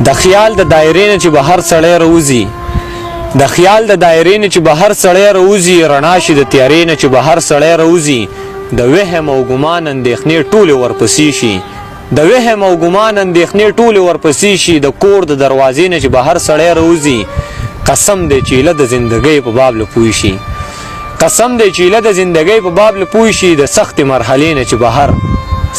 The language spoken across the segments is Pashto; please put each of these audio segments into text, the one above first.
د خیال د دایرې نه چې بهر سړی راوځي د خیال د دایرې نه چې بهر سړی راوځي رڼا شي د تیارې نه چې بهر سړی راوځي د وهم او ګمان اندېښنې ټولې ورپسې شي د وهم او ګمان اندېښنې ټولې ورپسې شي د کور د دروازې نه چې بهر سړی راوځي قسم دی چې ایله د زندګۍ په باب له پوه شي قسم دی چې ایله د زندګۍ په باب له پوه شي د سختې مرحلې نه چې بهر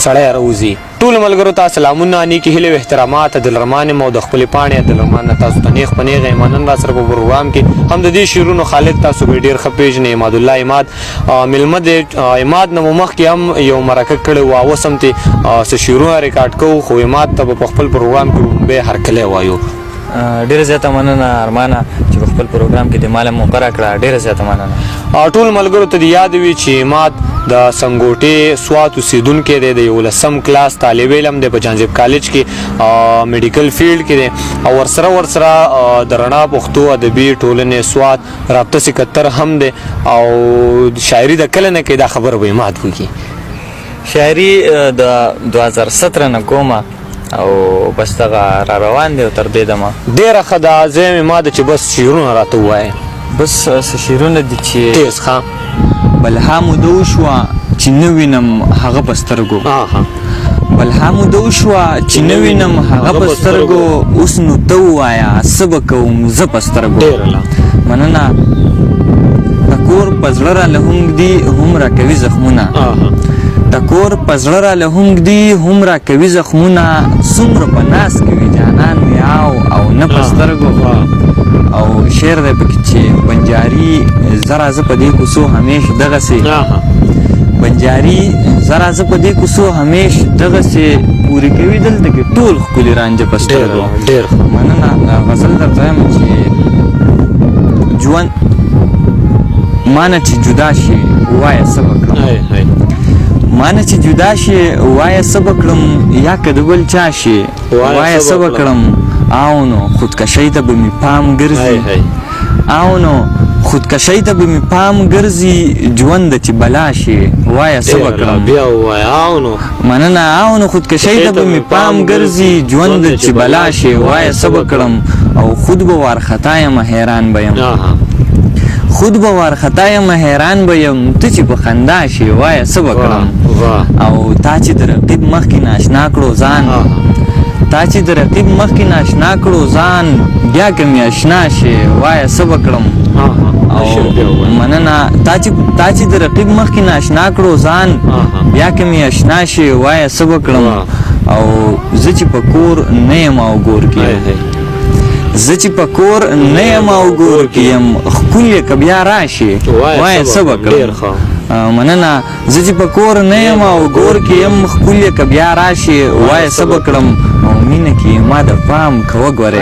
سړی راوځي. ټول ملګرو ته سلامونه، نیکې هیلې او احترامات. عبدالرحمن یم او د خپلې پاڼې عبدالرحمن نه تاسو ته نیغ په نیغه یم. نن را سره په پروګرام کې هم د دې شعرونو خالد تاسو به ډېر ښه پېژنئ، عمادالله عماد میلمه دی. عماد نه مو مخکې هم یو مرکه کړې وه، اوس هم ترې څه شعرونه ریکارډ کوو، خو عماد ته به په خپل پروګرام کې به هرکلی وایو. ډیره زیاته مننه ارمانه چې په خپل پروګرام کې د ماله موقع راکړه، ډیره زیاته مننه. ټول ملګرو ته د یاد وي چې عماد د سنګوټې سوات اوسېدونکی دی، د 11م کلاس طالب علم دی، په جانزیب کالج کې میډیکل فیلډ کې دی او ورسره د رڼا پښتو ادبي ټولنې سوات رابطه سکتر هم دی او شاعري د کله نه کې دا خبره به عماد وکړي. شاعري د 2017 نه کومه او بس دغه را روان دی او تر دې دمه ډېره ښه ده. زه یم عماد چې بس شعرونه راته ووایې. بس څه شعرونه دي چې تیز ښه بلها موده وشوه چې نه وینم هغه په سترګو، بلها موده وشوه چې نه وینم هغه په سترګو، اوس نو ته ووایه څه به کوم زه په سترګو. مننه. د کور په زړه راله هم ږدي هم راکوي زخمونه، د کور په زړه راله هم ږدي هم راکوي زخمونه، څومره په ناز کوي جانان مې او نه په سترګو. او شعر دی پکې چې بنجاري زره زه په دې کوڅو همیش دغسې بنجاري زره زه په دې کوڅو همیش دغسې پورې کوي دلته کې ټول ښکلي رانجه په سترګو. مننه. غزل درته وایم چې ژوند مانه چې جدا شي وایه څه به کړم، مانه چې جدا شي وایه څه به کړم، یا که د بل چا شي وایه څه به کړم، او نو خودکشۍ ته به مې پام ګرځي، او نو خودکشۍ ته به مې پام ګرځي، ژوند چې بلا شي وایه څه به کړم. مننه. او نو خودکشۍ ته به مې پام ګرځي، ژوند چې بلا شي وایه څه به کړم، او خود به وارخطا یم حیران به یم، خود به وارخطا یم حیران به یم، ته چې په خندا شي وایه څه به کړم، او تا چې د رقیب مخکې ناشنا کړو ځان، تا چې د رقیب مخکې ناشنا کړو ځان، بیا که مې اشنا شي وایه څه به کړم. او مننه. تا چې د رقیب مخکې ناشنا کړو ځان، بیا که مې اشنا شي وایه څه به کړم، او زه چې په کور نه یم او ګور کې یم، زه چې په کور نه یم او ګور کې یم، ښکلې که بیا راشي وایه څه به کړم. مننه. زه چې په کور نه یم او ګور کې یم، ښکلې که بیا راشي وایه څه به کړم، او مینه کې ما د پام که وګورې،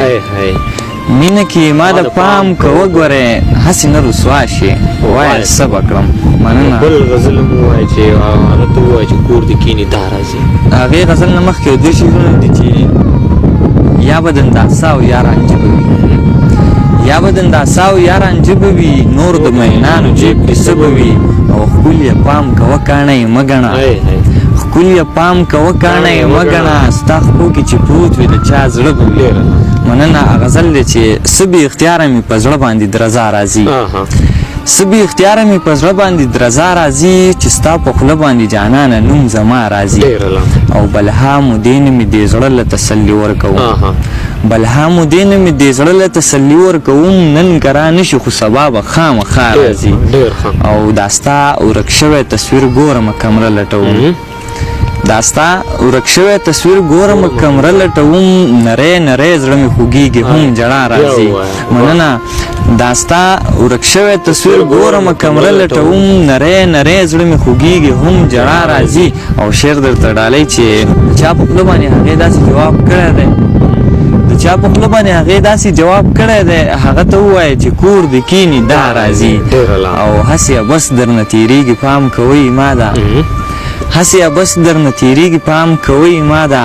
مینه کې ما د پام که وګورې، هسې نه رسوا شي وایه څه به کړم. مننه. بل غزل هم ووایه چې هغه ته ووایه چې کور دې کینې دا راځي. هغې غزل نه مخکې دوی شعرونه دي چې یا به دنداسه او یا رانجه به وي، یا به دنداسه او یا رانجه به وي، نور د مینانو جیب کې څه به وي، او ښکلې پام کوه کاڼی مه ګڼه، ښکلې پام کوه کاڼی مه ګڼه، ستا خپو کې چې پروت وي د چا زړه به وي. مننه. غزل دی چې څه بې اختیاره مې په زړه باندې درزا راځي، څه بې اختیاره مې په زړه باندې درزا راځي، چې ستا په خوله باندې جانانه نوم زما راځي، او بلها مودې نه مې دې زړه له تسلي ورکوم، بلها مودې نه مې دې زړه له تسلي ورکوم، نن ګرا نه شي خو سبا به خامخا راځي، او دا ستا ورک شوی تصویر ګورمه کمره لټوم، دا ستا ورک شوی تصویر ګورم کمره لټوم، نری نری زړه مې خوږېږي هم ژړا راځي. مننه. دا ستا ورک شوی تصویر ګورم کمره لټوم، نری نری زړه مې خوږېږي هم ژړا راځي. او شعر درته ډالۍ چې چا په خوله باندې هغې داسې جواب کړی دی، د چا په خوله باندې هغې داسې جواب کړی دی، هغه ته ووایه چې کور دې کینې دا راځي، او هسې بس درنه تېرېږي پام کوئ ما ده، هسې بس درنه تېرېږي پام کوئ ما ده،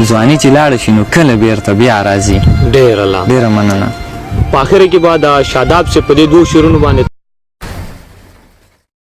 ځواني چې لاړه شي نو کله بېرته بیا راځي. ډېره مننه. په آخر کې به د شاداب سے په دې دوه شعرونو باندې